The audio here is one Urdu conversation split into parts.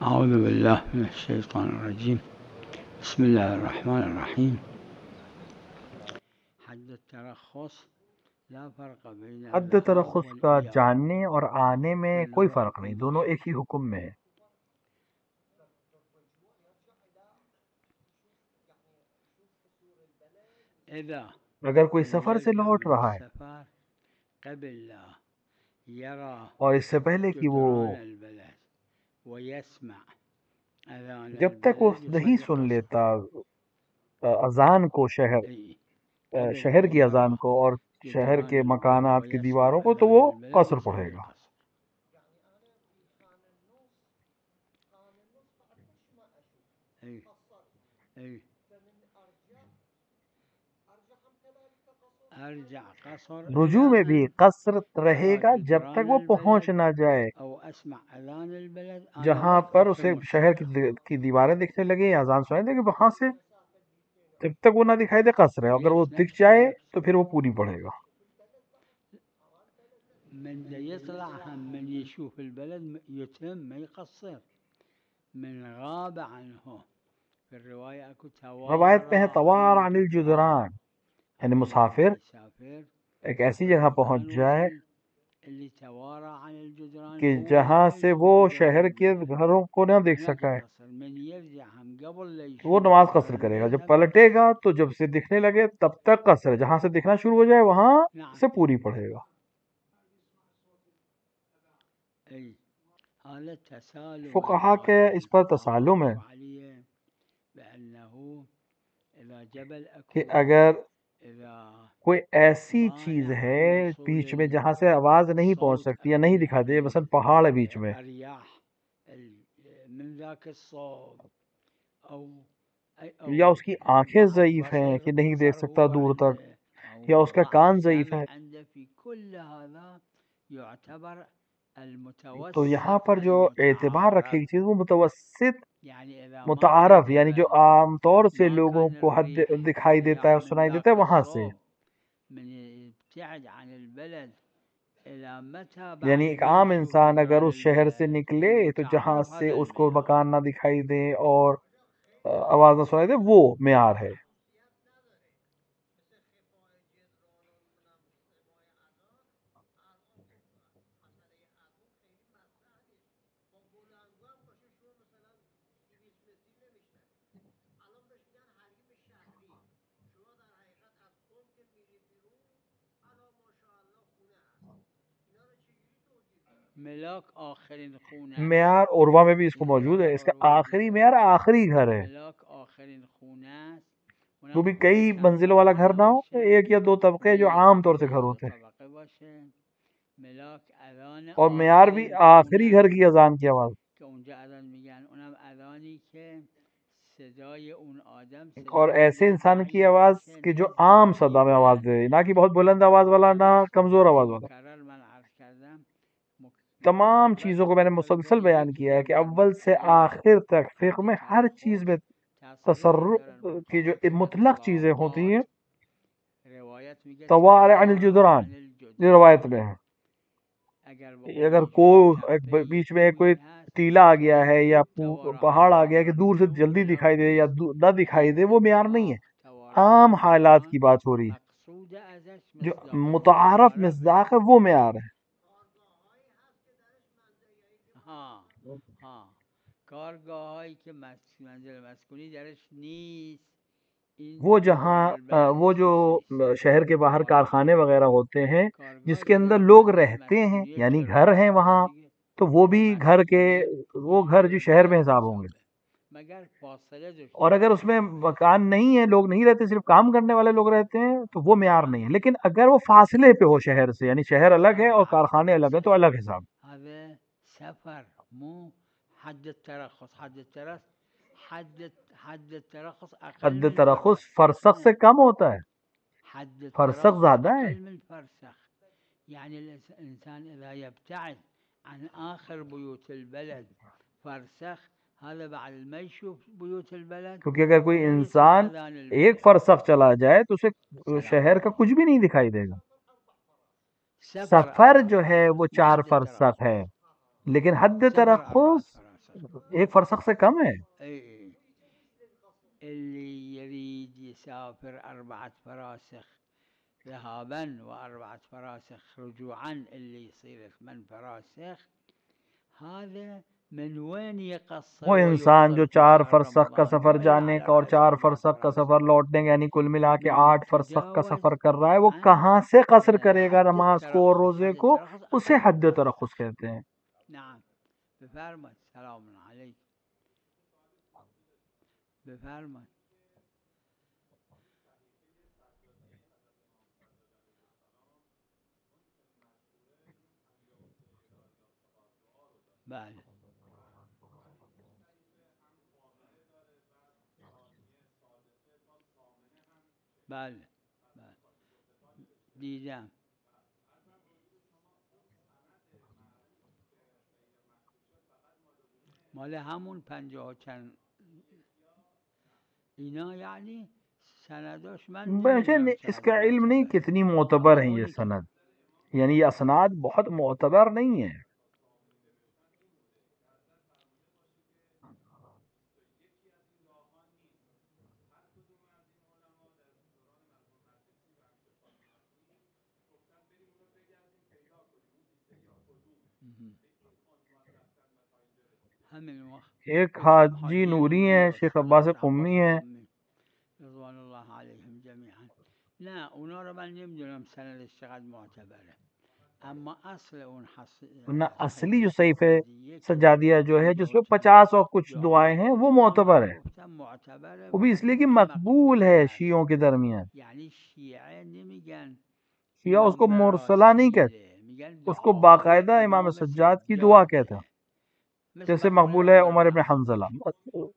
أعوذ بالله من الشيطان الرجيم. بسم الله الرحمن الرحيم. حد ترخص کا جاننے اور آنے میں کوئی فرق نہیں، دونوں ایک ہی حکم میں ہے۔ اگر کوئی سفر سے لوٹ رہا ہے اور اس سے پہلے کہ وہ جب تک وہ نہیں سن لیتا اذان کو، شہر کی اذان کو اور شہر کے مکانات کی دیواروں کو، تو وہ قصر پڑھے گا۔ رجوع میں بھی قصر رہے گا جب تک وہ پہنچ نہ جائے جہاں پر اسے شہر کی دیواریں دکھنے لگے یا اذان سنائی دے گی، وہاں سے جب تک وہ نہ دکھائی دے قصر ہے۔ اگر وہ دکھ جائے تو پھر وہ پوری پڑھے گا۔ روایت میں ہے توار عن الجدران، یعنی مسافر ایک ایسی جگہ پہنچ جائے کہ جہاں سے وہ شہر کے گھروں کو نہ دیکھ سکا ہے، وہ نماز قصر کرے گا۔ جب پلٹے گا تو جب سے دکھنے لگے تب تک قصر ہے، جہاں سے دکھنا شروع ہو جائے وہاں سے پوری پڑھے گا۔ فقہا کے اس پر تسالم ہے کہ اگر کوئی ایسی چیز ہے بیچ میں جہاں سے آواز نہیں پہنچ سکتی یا نہیں دکھا دے، مثلا پہاڑ ہے بیچ میں، یا اس کی آنکھیں ضعیف ہیں کہ نہیں دیکھ سکتا دور تک، یا اس کا کان ضعیف ہے، تو یہاں پر جو اعتبار رکھے گی چیز وہ متوسط متعارف، یعنی جو عام طور سے لوگوں کو حد دکھائی دیتا ہے سنائی دیتا ہے، وہاں سے، یعنی ایک عام انسان اگر اس شہر سے نکلے تو جہاں سے اس کو مکان نہ دکھائی دے اور آواز نہ سنائی دے، وہ معیار ہے۔ معیار عروا میں بھی اس کو موجود ہے، اس کا آخری معیار آخری گھر ہے، وہ بھی کئی منزلوں والا گھر نہ ہو، ایک یا دو طبقے جو عام طور سے گھر ہوتے ہیں، اور معیار بھی آخری گھر کی اذان کی آواز، اور ایسے انسان کی آواز کہ جو عام صدا میں آواز دے، نہ کہ بہت بلند آواز والا نہ کمزور آواز والا۔ تمام چیزوں کو میں نے مسلسل بیان کیا ہے کہ اول سے آخر تک فقہ میں ہر چیز میں تصرف کی جو مطلق چیزیں ہوتی ہیں، توارع عن الجدران، یہ روایت میں ہے۔ اگر کوئی بیچ میں کوئی ٹیلا آ گیا ہے یا پہاڑ آ گیا کہ دور سے جلدی دکھائی دے یا نہ دکھائی دے، وہ معیار نہیں ہے، عام حالات کی بات ہو رہی ہے، جو متعارف مصداق ہے وہ معیار ہے۔ وہ جہاں وہ جو شہر کے باہر کارخانے وغیرہ ہوتے ہیں جس کے اندر لوگ رہتے ہیں، یعنی گھر ہیں وہاں، تو وہ بھی وہ گھر جو شہر میں حساب ہوں گے۔ اور اگر اس میں مکان نہیں ہے، لوگ نہیں رہتے، صرف کام کرنے والے لوگ رہتے ہیں، تو وہ معیار نہیں ہے۔ لیکن اگر وہ فاصلے پہ ہو شہر سے، یعنی شہر الگ ہے اور کارخانے الگ ہیں، تو الگ حساب۔ حد ترخص فرسخ سے کم ہوتا ہے، حد فرسخ الترقب زیادہ ہے. أقل من فرسخ. يعني الإنسان إذا يبتعد عن آخر بيوت البلد فرسخ هذا بعد ما يشوف بيوت البلد کیونکہ اگر کوئی ما يسمع انسان أذان ایک البلد. فرسخ چلا جائے تو اسے سلام شہر کا کچھ بھی نہیں دکھائی دے گا. سفر سفر 4 جو ہے وہ فراسخ 4 حد فرسخ الترقب. ہے، لیکن حد سفر 4 ترخص فراسخ. 1 فرسخ سے کم ہے. أي اللي يريد يسافر 4 فراسخ ذهابا و4 فراسخ رجوعا اللي يصير 8 فراسخ هذا من وين يقصر وہ انسان جو ويفطر في 4 شهر فرسخ کا رمضان سفر ولا جانے على کا اور رأس 4 4 فرسخ کا فراسخ سفر لوٹنے کا، یعنی کل ملا کے 8 فرسخ کا يتجاوز سفر کر رہا ہے، وہ عن کہاں سے قصر کرے گا حد نماز کو اور الترخص. روزے حد کو؟ الترخص اسے أقل من حد فرسخ. ترخص کہتے ہیں. نعم. بفرمت سلام عليك. بفرمت. بله بله بله دیدم. مال همون 50 و چند اینا یعنی سنداش من مجھے نمیدونم اس چقدر کا علم نہیں معتبره. کتنی معتبر اما ہیں یہ اونی که سند، یعنی یہ اسناد بہت معتبر نہیں ہے. همین وقت ایک حاجی حاجی نوری نوری ہیں، و شیخ عباس شیخ عباس قمی ہیں. قمی رضوان الله علیهم جمیعا. نه اونا رو من نمیدونم سندش چقدر معتبره، اما اصل اون ورنہ اصلی صحیفه جو صحیفہ سجادیه که سجادیہ جو ہے 50 جس و پہ چند 50 اور کچھ دعائیں ہیں دعاست وہ اونا معتبر ہے. گفتم معتبره وہ و بھی اس لیے کہ خیلی مقبول ہے مقبول است. شیعوں کے درمیان. یعنی شیعه نمیگن شیعہ اس این کو مرسلہ نہیں کہتے، مراسیله، میگن اس کو دعاهای باقاعدہ امام امام سجاد کی دعا سجاده، کہتا ہے، مثل جیسے مقبول مقبول ہے عمر عمر ابن ابن حنظلہ. حنظله.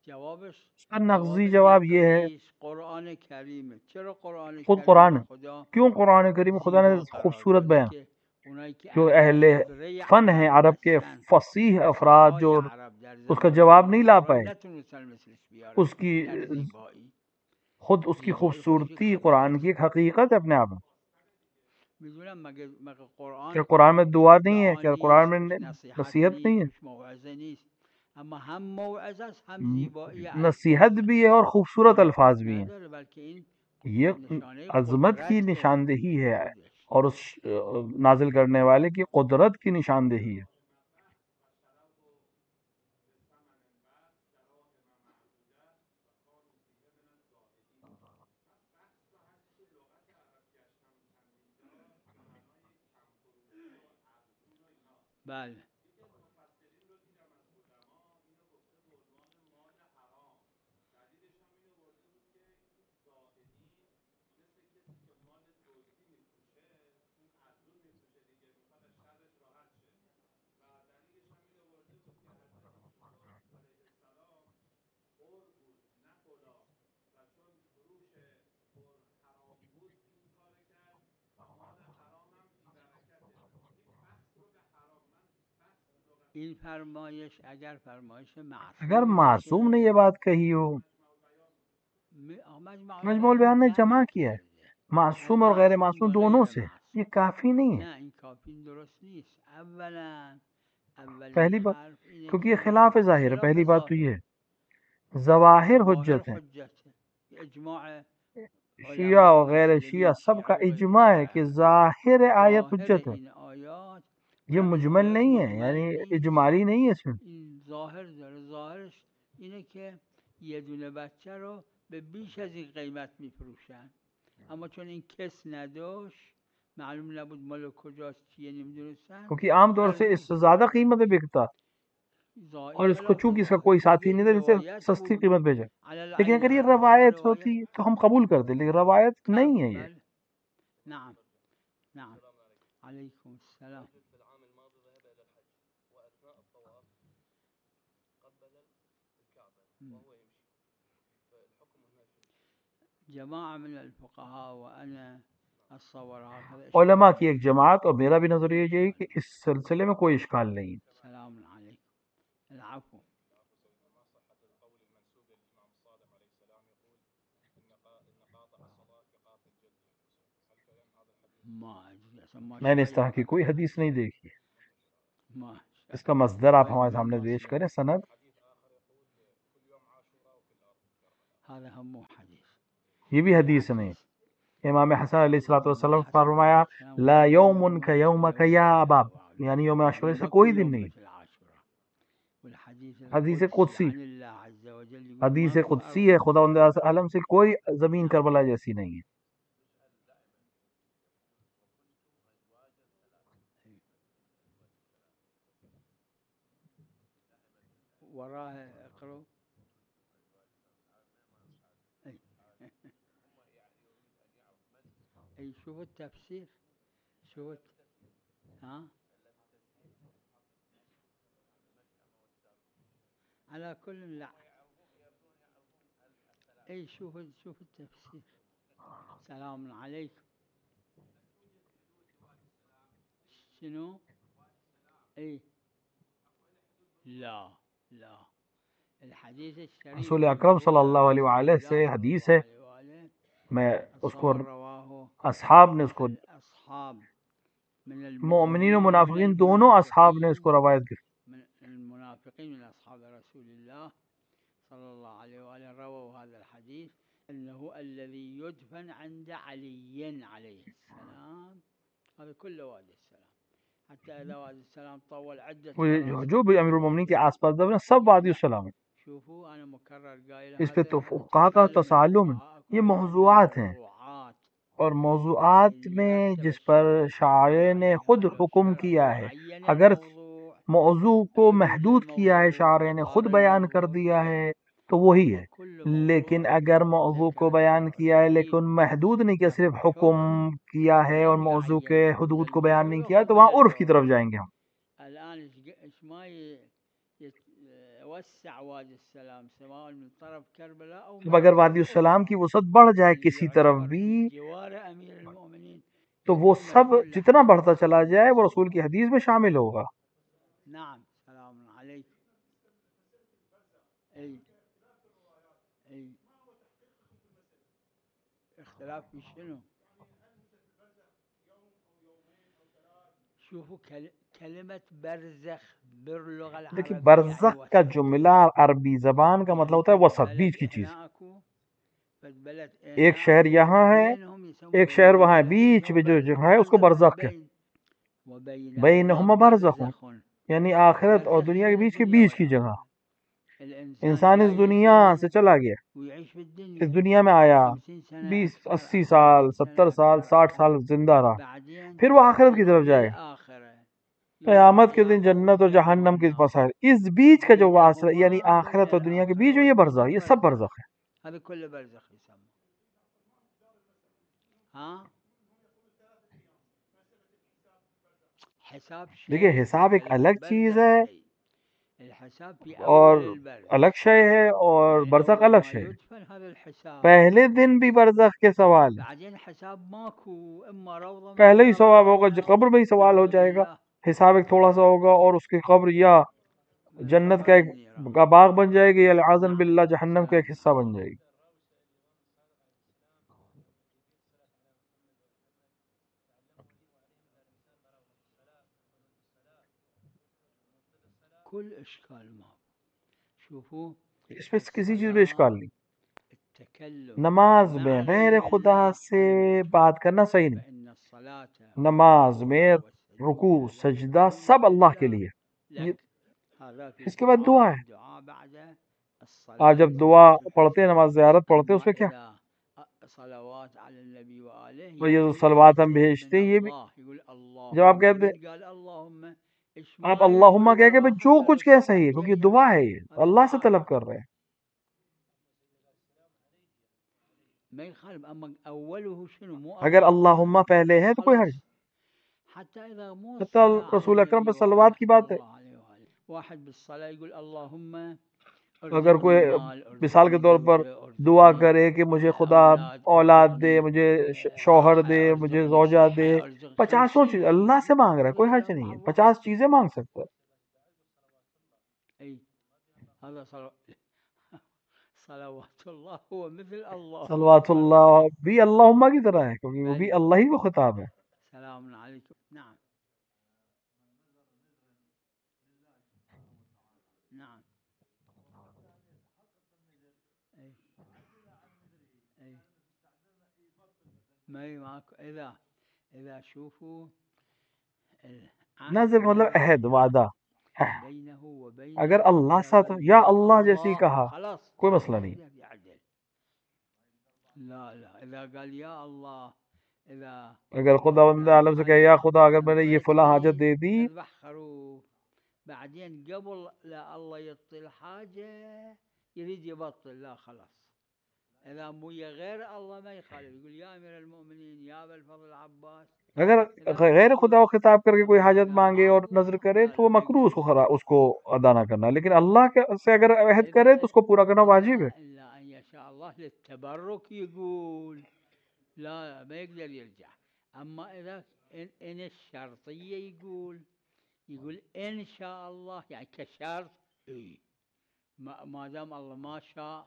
جوابش اس کا نقضی جواب جواب یہ ہے، نقضی است. قرآن کریمه. چرا قرآن خود کریم قرآن رو خدا کیوں قرآن کریم خدا نے زیبا قرار خوبصورت داده بیان، که اونایی که جو اهل اہل خبره فن ہیں عرب عرب کے هستن، فصیح افراد فصیحای جو عرب در اس کا زمان جواب امام نہیں لا جعفر پائے، نتونستن مثلش بیارن اس کی در زیبایی. خود اس کی زیبایی خودش یک خوبصورتی قرآن حقیقت. کی ایک حقیقت ہے اپنے آپ میں. میدونم مگه کیا قرآن قرآن میں دعا توش نہیں ہے؟ دعا کیا قرآن نیست، میں توش نصیحت نصیحت نیست، نہیں ہے؟ توش موعظه نیست، اما هم موعظه است هم زیبایی نصیحت الفاظ. بھی ہے اور خوبصورت الفاظ بھی ہیں. نداره، بلکه این یہ نشانه عظمت کی قدرت نشاندہی ہے خودش. اور اس نازل کرنے والے کی قدرت کی نشاندہی ہے. بله این فرمایش اگر فرمایش اگر معصوم معصوم نے باشه، یہ بات کہی ہو، مجمع مجموع البیان البیان نے جمع جمع کیا ہے کرده، معصوم اور غیر معصوم و دونوں غیر سے. یہ معصوم. کافی نہیں ہے. نه این کافی درست نیست. اولا اولین پہلی بات حرف اینه کیونکہ یہ که خلاف ظاہر ہے، خلاف پہلی بات تو ظاهر، یہ ہے. ظواہر ظاهر حجت ہیں. حجت اجماع شیعہ علماء و غیر شیعہ مسلمین، سب کا شیعه و غیر اجماع ہے کہ شیعه، ظاہر آیت ظاهر حجت ہے. این آیات یہ مجمل نہیں ہے، یعنی اجمالی نہیں ہے اس میں. این ظاهر داره، ظاهرش اینه که یه دونه بچه رو به بیش از این قیمت میفروشن، اما چون این کس نداشت معلوم نبود مال کجاست چیه نمیدونستن، کیونکہ عام طور سے اس سے زیادہ قیمت میں بکتا، اور اس کو چونکہ اس کا کوئی ساتھی نہیں تھا جسے سستی قیمت بھیجا. لیکن اگر یہ روایت ہوتی تو ہم قبول کرتے، لیکن روایت نہیں ہے یہ. نعم نعم. علیکم السلام. جماعة من الفقهاء وأنا الصور هكذا. علماء کی ایک جماعت اور میرا بھی نظریہ یہ ہے کہ اس سلسلے میں کوئی اشکال نہیں. سلام علیکم. العفو. میں نے اس طرح کی کوئی حدیث نہیں دیکھی. اس کا مصدر آپ ہمارے سامنے پیش کریں، سند. یہ بھی حدیث نہیں. امام حسن علیہ الصلوۃ والسلام فرمایا لا یوم کیومک یا ابا، یعنی یوم عاشورہ سے کوئی دن نہیں. حدیث قدسی، حدیث قدسی ہے، خداوند عالم سے کوئی زمین کربلا جیسی نہیں ہے. وراه اقرأ. اي شوف التفسير، شوف ها على كل لا. اي شوف التفسير. سلام عليكم. شنو؟ اي لا لا. الحديث الشريف رسول اکرم صلی اللہ علیہ وآلہ سے حدیث ہے، میں اس کو اصحاب نے اس کو مومنین و منافقین دونوں اصحاب نے اس کو روایت کی. المنافقين من اصحاب رسول الله صلى الله عليه وآله رووا هذا الحديث انه الذي يدفن عند علي عليه السلام. هذا كله وادي السلام، حتى اذا وادي السلام طول عدة جو بھی امیر المومنین کے آس پاس دفن سب وادی السلام ہے. شوفوا انا مكرر قايل اس پہ تو فقہا کا تسالم ہے. یہ موضوعات ہیں، اور موضوعات میں جس پر شاعر نے خود حکم کیا ہے، اگر موضوع کو محدود کیا ہے شاعر نے خود بیان کر دیا ہے تو وہی ہے. لیکن اگر موضوع کو بیان کیا ہے لیکن محدود نہیں کیا، صرف حکم کیا ہے اور موضوع کے حدود کو بیان نہیں کیا، تو وہاں عرف کی طرف جائیں گے ہم. اب اگر وادی السلام کی وسعت بڑھ جائے کسی طرف بھی تو وہ سب جتنا بڑھتا چلا جائے وہ رسول کی حدیث میں شامل ہوگا. نعم. سلام علیکم. اختلاف في شنو؟ شوفوا كلمة برزخ باللغة العربية. دیکھیے برزخ کا جملہ عربی زبان کا مطلب ہوتا ہے وسط، بیچ کی چیز. ایک شہر یہاں ہے، ایک شہر وہاں ہے، بیچ میں جو جگہ ہے اس کو برزخ ہے. بینہما برزخ، یعنی آخرت اور دنیا کے بیچ کی جگہ. انسان اس دنیا سے چلا گیا، اس دنیا میں آیا 20-80 سال 70 سال 60 سال زندہ رہا، پھر وہ آخرت کی طرف جائے. قیامت کے دن جنت اور جہنم کے پاس ہے. اس بیچ کا جو واسطہ یعنی آخرت اور دنیا کے بیچ میں یہ برزخ، یہ سب برزخ ہے. دیکھیے حساب ایک الگ چیز ہے اور الگ شے ہے، اور برزخ الگ شے ہے. پہلے دن بھی برزخ کے سوال، پہلے ہی ثواب ہوگا، قبر میں ہی سوال ہو جائے گا. حساب ایک تھوڑا سا ہوگا اور اس کی قبر یا جنت کا ایک باغ بن جائے گی، یا العاذ باللہ جہنم کا ایک حصہ بن جائے گی. اس میں کسی چیز میں اشکال نہیں. نماز میں غیر خدا سے بات کرنا صحیح نہیں. نماز میں رکوع سجدہ سب اللہ کے لیے. اس کے بعد دعا ہے. آپ جب دعا پڑھتے ہیں، نماز زیارت پڑھتے ہیں، اس میں کیا یہ صلوات ہم بھیجتے ہیں، یہ بھی جب آپ کہتے ہیں آپ اللہم کہہ کے جو کچھ کہہ صحیح ہے، کیونکہ دعا ہے، یہ اللہ سے طلب کر رہے ہیں. اگر اللہم پہلے ہے تو کوئی حرج. حتی رسول اکرم پہ صلوات کی بات ہے. اگر کوئی مثال کے طور پر دعا کرے کہ مجھے خدا اولاد دے، مجھے شوہر دے، مجھے زوجہ دے، 50 چیز اللہ سے مانگ رہا ہے، کوئی حرج نہیں ہے، 50 چیزیں مانگ سکتا ہے. صلوات اللہ بھی اللہم کی طرح ہے، کیونکہ وہ بھی اللہ ہی کو خطاب ہے. سلام علیکم. نعم نعم. میں معاك اذا شوفوا نظر مطلب عہد، وعدہ. اگر اللہ ساتھ یا اللہ جیسی کہا کوئی مسئلہ نہیں. اگر خدا بند عالم سے کہے یا خدا اگر میں نے یہ فلاں حاجت دے دی، بعدين قبل لا الله يعطي الحاجة يريد يبطل، لا خلاص. إذا مو غير الله ما يخالف، يقول يا أمير المؤمنين يا أبا الفضل العباس. اگر غیر خدا کو خطاب کر کے کوئی حاجت مانگے اور نظر کرے تو وہ مکروہ اس کو ادا نہ کرنا، لیکن اللہ سے اگر عہد کرے تو اس کو پورا کرنا واجب ہے. إلا أن يشاء الله للتبرك يقول لا ما يقدر يرجع. أما إذا إن الشرطية يقول إن شاء الله يعني كشرط، ما دام الله ما شاء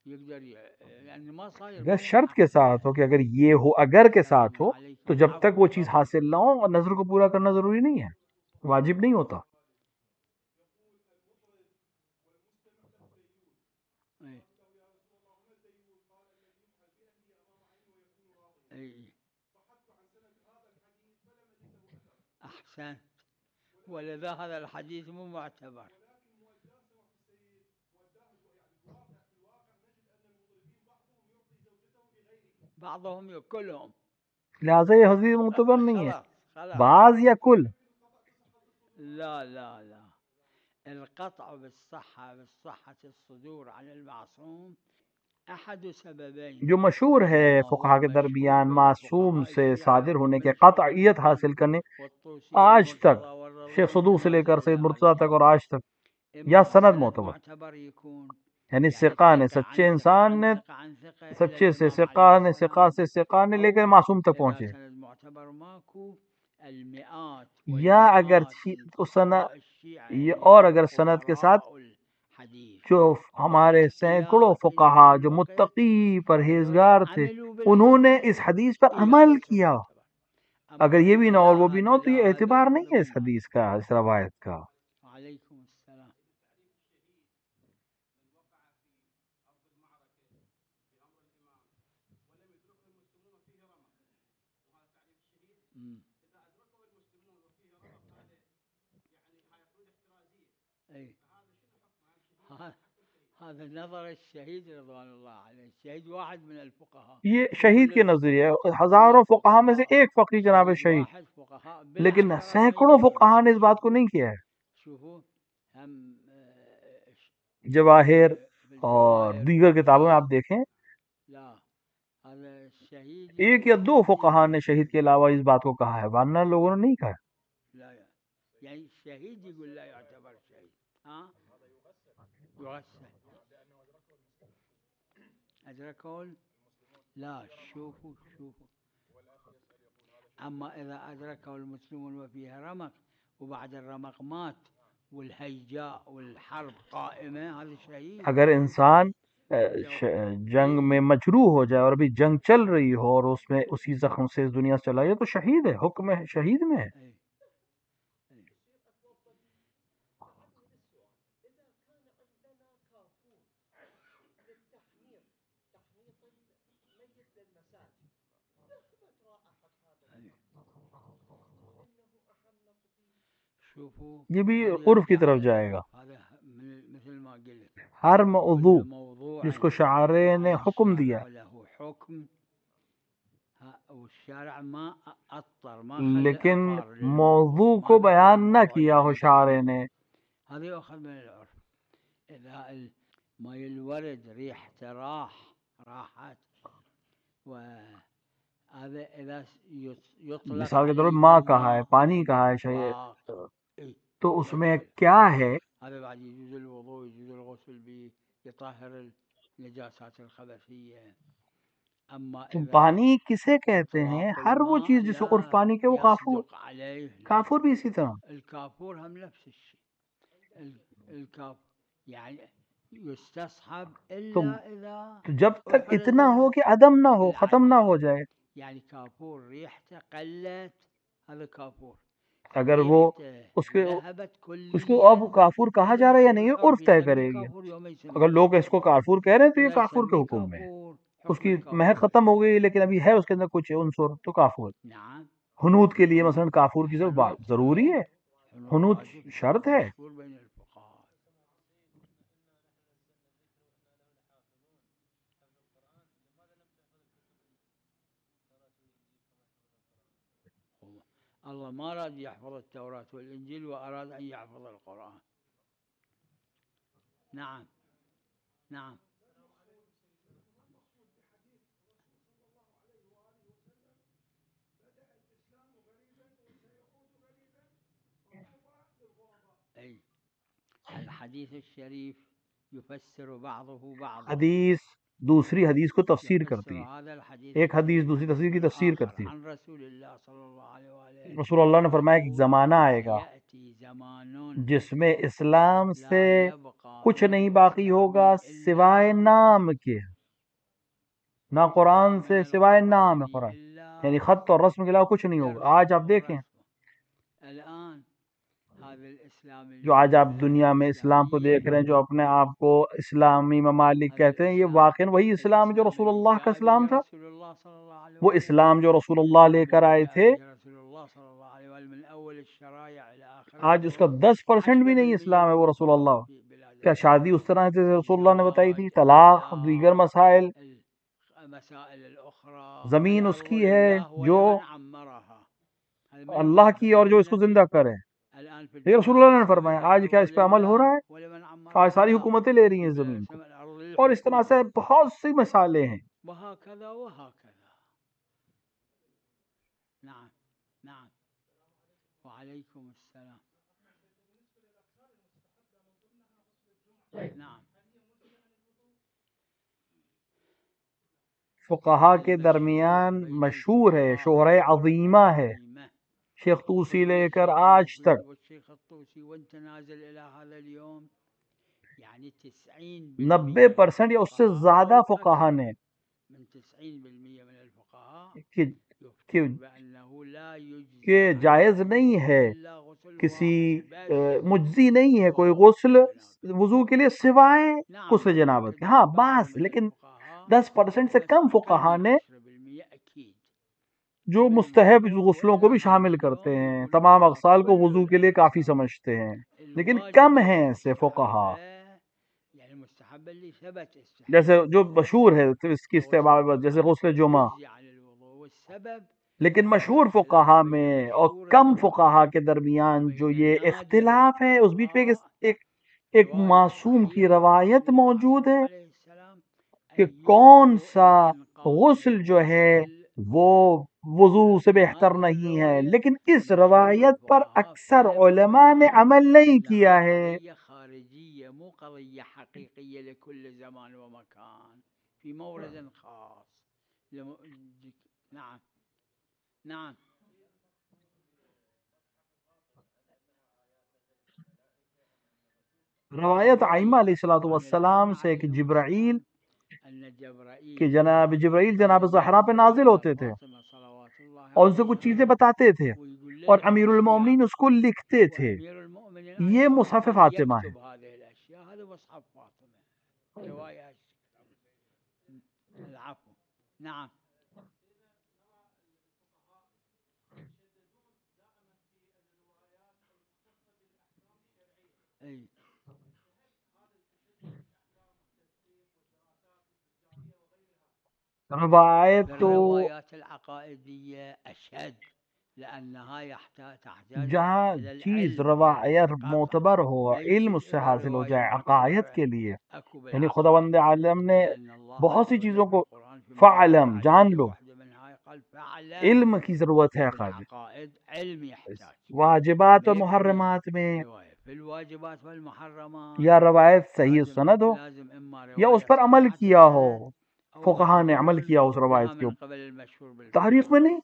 يقدر، يعني ما صاير. اگر شرط کے ساتھ ہو کہ اگر یہ ہو، اگر کے ساتھ ہو، تو جب تک وہ چیز حاصل نہ ہو اور نظر کو پورا کرنا ضروری نہیں ہے، واجب نہیں ہوتا. أحسن. ولذا هذا الحديث مو معتبر. بعضهم كلهم. لہٰذا یہ حدیث معتبر نہیں ہے. بعض یا کل. لا لا لا. القطع بالصحة الصدور عن المعصوم أحد سببين. جو مشہور ہے فقہا کے درمیان معصوم سے صادر ہونے کے قطعیت حاصل کرنے، آج تک شیخ صدوق سے لے کر سید مرتضیٰ تک اور آج تک، یا سند معتبر، یعنی ثقہ نے، سچے انسان نے، سچے سے ثقہ نے، ثقہ سے ثقہ نے لے کر معصوم تک پہنچے. یا اگر اور اگر سند کے ساتھ جو ہمارے سینکڑوں فقہا جو متقی پرہیزگار تھے انہوں نے اس حدیث پر عمل کیا، اگر یہ بھی نہ اور وہ بھی نہ ہو تو یہ اعتبار نہیں ہے اس حدیث کا، اس روایت کا. وعلیکم السلام. هذا نظر الشهيد رضوان الله عليه. الشهيد واحد من الفقهاء. یہ شہید کے نظریے ہزاروں فقہا میں سے ایک فقی جناب شہید، لیکن سینکڑوں فقہا نے اس بات کو نہیں کیا ہے. جواہر اور دیگر کتابوں میں آپ دیکھیں ایک یا دو فقہا نے شہید کے علاوہ اس بات کو کہا ہے، ورنہ لوگوں نے نہیں کہا. يعني الشهيد يقول لا يعتبر شهيد. ها يغسل. أدركوا؟ لا. شوفوا. أما إذا أدركه المسلمون وفيها رمق وبعد الرمق مات والهيجاء والحرب قائمة، هذا شهيد. اگر انسان جنگ میں مجروح ہو جائے اور ابھی جنگ چل رہی ہو اور اس میں اسی زخم سے اس دنیا سے چلا جائے تو شہید ہے، حکم ہے شہید میں ہے. یہ بھی عرف کی طرف جائے گا. ہر موضوع جس کو شاعر نے حکم دیا لیکن موضوع کو بیان نہ کیا ہو شاعر نے، هذا يؤخذ من العرف. إذا الماء الورد ريحته راحت وهذا إذا يطلق مثال کے طور پر ماں کہا ہے، پانی کہا ہے شاید، تو اس میں کیا ہے؟ هذا بعد يجوز الوضوء يجوز الغسل به يطهر النجاسات الخبثية. اما پانی کسے کہتے ہیں؟ ہر وہ چیز جس کو عرف پانی کے وہ کافور، کافور بھی اسی طرح. الكافور هم نفس الشيء. يعني يستصحب الا اذا تو جب تک اتنا ہو کہ عدم نہ ہو، ختم نہ ہو جائے. يعني كافور ريحته قلت هذا كافور. اگر وہ اس کو اب کافور کہا جا رہا ہے یا نہیں، یہ عرف طے کرے گی. اگر لوگ اس کو کافور کہہ رہے ہیں تو یہ کافور کے حکم میں ہے، اس کی مہک ختم ہو گئی لیکن ابھی ہے اس کے اندر کچھ عنصر، تو کافور. حنوت کے لیے مثلا کافور کی ضروری ہے، حنوت شرط ہے. الله ما أراد يحفظ التوراة والإنجيل وأراد أن يحفظ القرآن. نعم نعم. أي الحديث الشريف يفسر بعضه بعضا. حدیث دوسری حدیث کو تفسیر کرتی ہے، ایک حدیث دوسری تفسیر کی تفسیر کرتی ہے. رسول اللہ نے فرمایا کہ ایک زمانہ آئے گا جس میں اسلام سے کچھ نہیں باقی ہوگا سوائے نام کے، نہ قرآن سے سوائے نام ہے قرآن، یعنی خط اور رسم کے علاوہ کچھ نہیں ہوگا. آج آپ دیکھیں جو آج آپ دنیا میں اسلام کو دیکھ رہے ہیں، جو اپنے آپ کو اسلامی ممالک کہتے ہیں، یہ واقعاً وہی اسلام جو رسول اللہ کا اسلام تھا. وہ اسلام جو رسول اللہ لے کر آئے تھے آج اس کا 10% بھی نہیں اسلام ہے وہ رسول اللہ. کیا شادی اس طرح سے رسول اللہ نے بتائی تھی؟ طلاق، دیگر مسائل، زمین اس کی ہے جو اللہ کی اور جو اس کو زندہ کرے. یہ رسول اللہ نے فرمایا. آج کیا اس پہ عمل ہو رہا ہے؟ آج ساری حکومتیں لے رہی ہیں زمین کو، اور اس طرح سے بہت سی مثالیں ہیں. نعم نعم. وعليكم السلام. نعم. فقہا کے درمیان مشہور ہے، شہرہ عظیمہ ہے، شیخ طوسی لے کر آج تک 90% یا اس سے زیادہ فقہا نے کہ جائز نہیں ہے، کسی مجزی نہیں ہے کوئی غسل وضو کے لیے سوائے غسل جنابت کے. ہاں بعض، لیکن 10% سے کم فقہا نے جو مستحب غسلوں کو بھی شامل کرتے ہیں، تمام اغسال کو وضو کے لیے کافی سمجھتے ہیں، لیکن کم ہیں ایسے فقہا. جیسے جو مشہور ہے اس کی استعمال جیسے غسل جمعہ، لیکن مشہور فقہا میں اور کم فقہا کے درمیان جو یہ اختلاف ہے، اس بیچ میں ایک معصوم کی روایت موجود ہے کہ کون سا غسل جو ہے وہ وضو سے بہتر نہیں ہے، لیکن اس روایت پر اکثر علماء نے عمل نہیں کیا ہے. مو قضية حقيقية لكل زمان ومكان في مورد خاص. نعم نعم. روایت ائمہ علیہ السلام سے کہ جبرائیل کہ جناب جبرائیل جناب زہرا پہ نازل ہوتے تھے اور ان سے کچھ چیزیں بتاتے تھے، اور امیر المومنین اس کو لکھتے تھے. یہ مصحف فاطمہ ہے. نعم. أي روایت تو الروايات العقائدية أشد لأنها تحتاج جہاں إلى چیز العلم روایت والثقافة معتبر ہو اور ما علم اس يجوز سے إلى حاصل ہو جائے رواية عقائد معتبرة کے لیے، أكو یعنی بالعقائد، خداوند عالم نے لأن الله بہت سی عز چیزوں وجل في کو القرآن في فعلم مواضع جان عديدة لو، واحدة منها قال فاعلم علم کی ضرورت ہے وفي عقائد، العقائد علم يحتاج واجبات ما اور يكفي محرمات میں رواية في الواجبات والمحرمات یا روایت صحیح لازم سند ہو لازم إما یا اس رواية پر عمل صحيحة کیا ہو، السند أو فقہا نے عمل معلول کیا اس روایت بها کے من اوپر، قبل المشهور تاریخ میں بالفقيه. نہیں،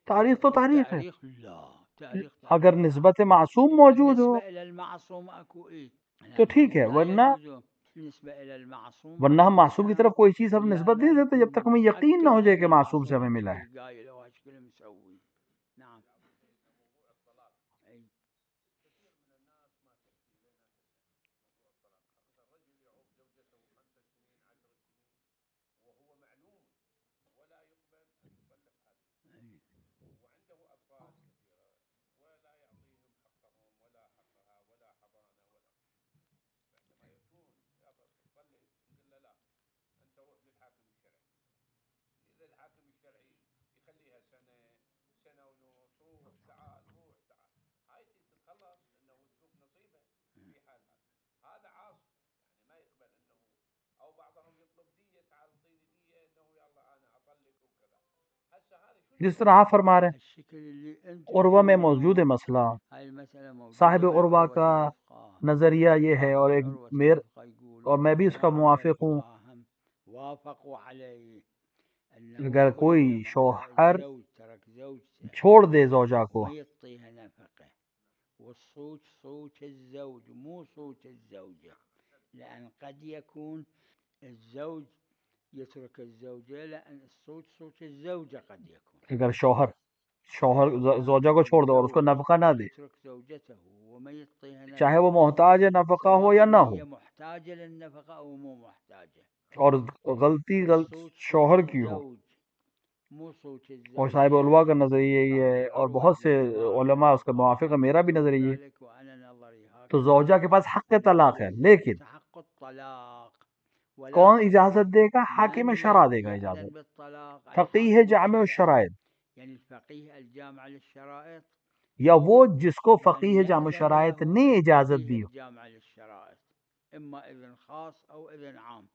تاریخ تو تاریخ ہے، التاريخ لا تاريخ اگر تاريخ نسبت معصوم موجود ہو بالنسبة إلى المعصوم أكو تو لكن ٹھیک ہے، لا ورنہ يجوز بالنسبة إلى المعصوم ورنہ ہم أكو معصوم کی طرف کوئی چیز ہم إلا نسبت لا نہیں دیتے جب يكون تک ہمیں یقین نہ متأكد ہو جائے أن کہ معصوم سے المعصوم ہمیں ملا ہے۔ هالشكل قايل أو هالشكل مسوي. نعم. أي. جس طرح آپ فرما رہے ہیں الشكل اللي أنتم عروہ میں موجود ہے تريدونه مسئلہ، هاي المسألة موجودة صاحب في عروہ عروة کا الوثقى. نظریہ یہ ہے اور ایک عروة میر الوثقى يقول اور میں بھی اس کا وجماعة من موافق ہوں، الفقهاء هم وافقوا عليه أنه اگر کوئی كلما إذا شوہر الزوج ترك زوجته چھوڑ دے زوجہ کو وما يعطيها نفقة والصوت صوت الزوج مو صوت الزوجة، لأن قد يكون الزوج يترك الزوجة لأن الصوت صوت الزوجة قد يكون. اگر شوہر زوجہ کو چھوڑ دو اور اس کو نفقہ نہ دے، يترك زوجته وما يعطيها چاہے وہ نفقة محتاج ہے نفقہ ہو یا سواء نہ ہو، هي محتاجة للنفقة أو مو محتاجة، اور غلطی والصوت صوت شوہر کی ہو، الزوج مو صوت اور صاحب الزوجة. علوہ کا نظریہ یہ ہے اور بہت سے علماء اس کا موافق ہے، میرا بھی نظریہ یہ ہے، ذلك وأنا نظري تو هكذا زوجہ کے پاس حق طلاق ہے، لیکن تحق الطلاق کون ولكن اجازت دے گا؟ من حاکم شرع دے گا يأذن اجازت، بالطلاق فقیہ الحاكم جامع الشرعي، الشرائط، يعني الفقيه الجامع للشرائط یا وہ أو جس کو من فقیہ جامع يأذن الشرائط له نے اجازت الفقيه دی ہو۔ الجامع للشرائط، إما إذن خاص أو إذن عام.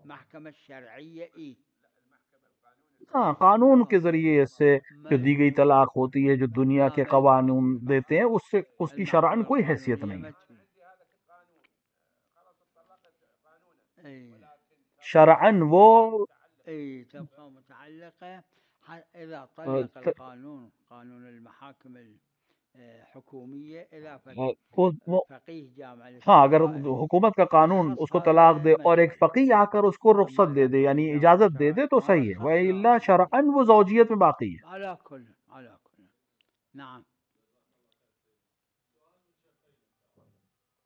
محكمة الشرعية ہاں، قانون کے ذریعے سے جو دی گئی طلاق ہوتی ہے، جو دنیا لا کے ما قوانین دیتے ہیں، اس سے اس کی شرعاً کوئی حیثیت نہیں ہے، شرعاً وہ اي تبقى متعلقة إذا طلق القانون قانون المحاكم الحكومية إذا فقيه جامع ہاں، اگر للشرائع حکومت کا قانون اس کو طلاق دے اور ایک فقیہ آ کر اس کو رخصت دے دے، یعنی اجازت دے دے، تو صحیح ہے، وَإِلَّا شرعاً وہ زوجیت میں باقی ہے۔ على كل نعم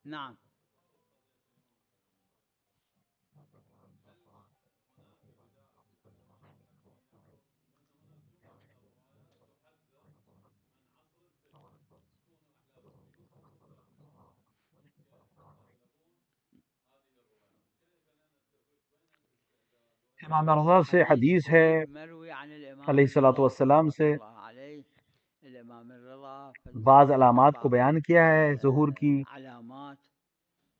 نعم. امام رضا سے حدیث ہے مروي عن الإمام علیہ الصلوۃ والسلام سے الله عليه الإمام الرضا بعض علامات کو بیان کیا ہے ظہور کی۔ علامات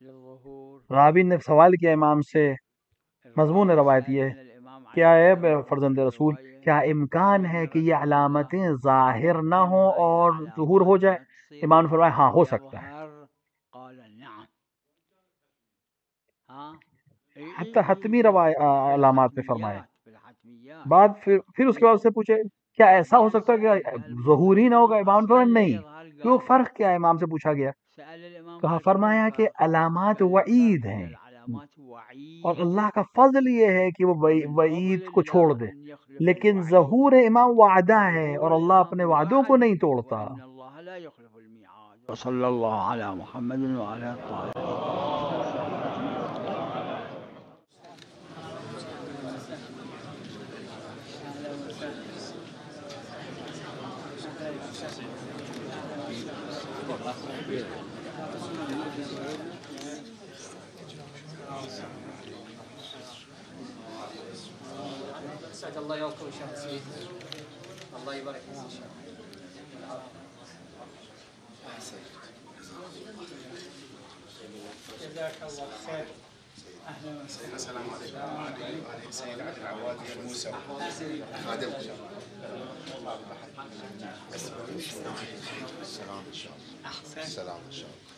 للظهور. راوی نے سوال کیا امام سے، مضمون روایت یہ کیا ہے فرزند رسول، کیا امکان ہے کہ یہ علامتیں ظاہر نہ ہوں اور ظہور ہو جائے؟ امام نے فرمایا ہاں، ہو سکتا ہے، قال نعم. ها حتمی علامات میں فرمایا۔ بالحتميات. بعد پھر اس کے بعد سے پوچھے کیا ایسا ہو سکتا ہے کہ ظہور ہی نہ ہوگا؟ امام نے فرمایا نہیں، کیوں فرق کیا ہے؟ امام سے پوچھا گیا، کہا فرمایا کہ علامات وعید ہیں، اور اللہ کا فضل یہ ہے کہ وہ وعید کو چھوڑ دے، لیکن ظہور امام وعدہ ہے اور اللہ اپنے وعدوں کو نہیں توڑتا۔ وصلی اللہ علی محمد وعلی الطاہرین. سعد الله يوفقك ان شاء الله سيدي. الله يبارك فيك ان شاء الله. جزاك الله خير. اهلا وسهلا. السلام عليكم. وعليكم سيد عبد العواد الموسى خادم السلام ان شاء الله. السلام ان شاء الله.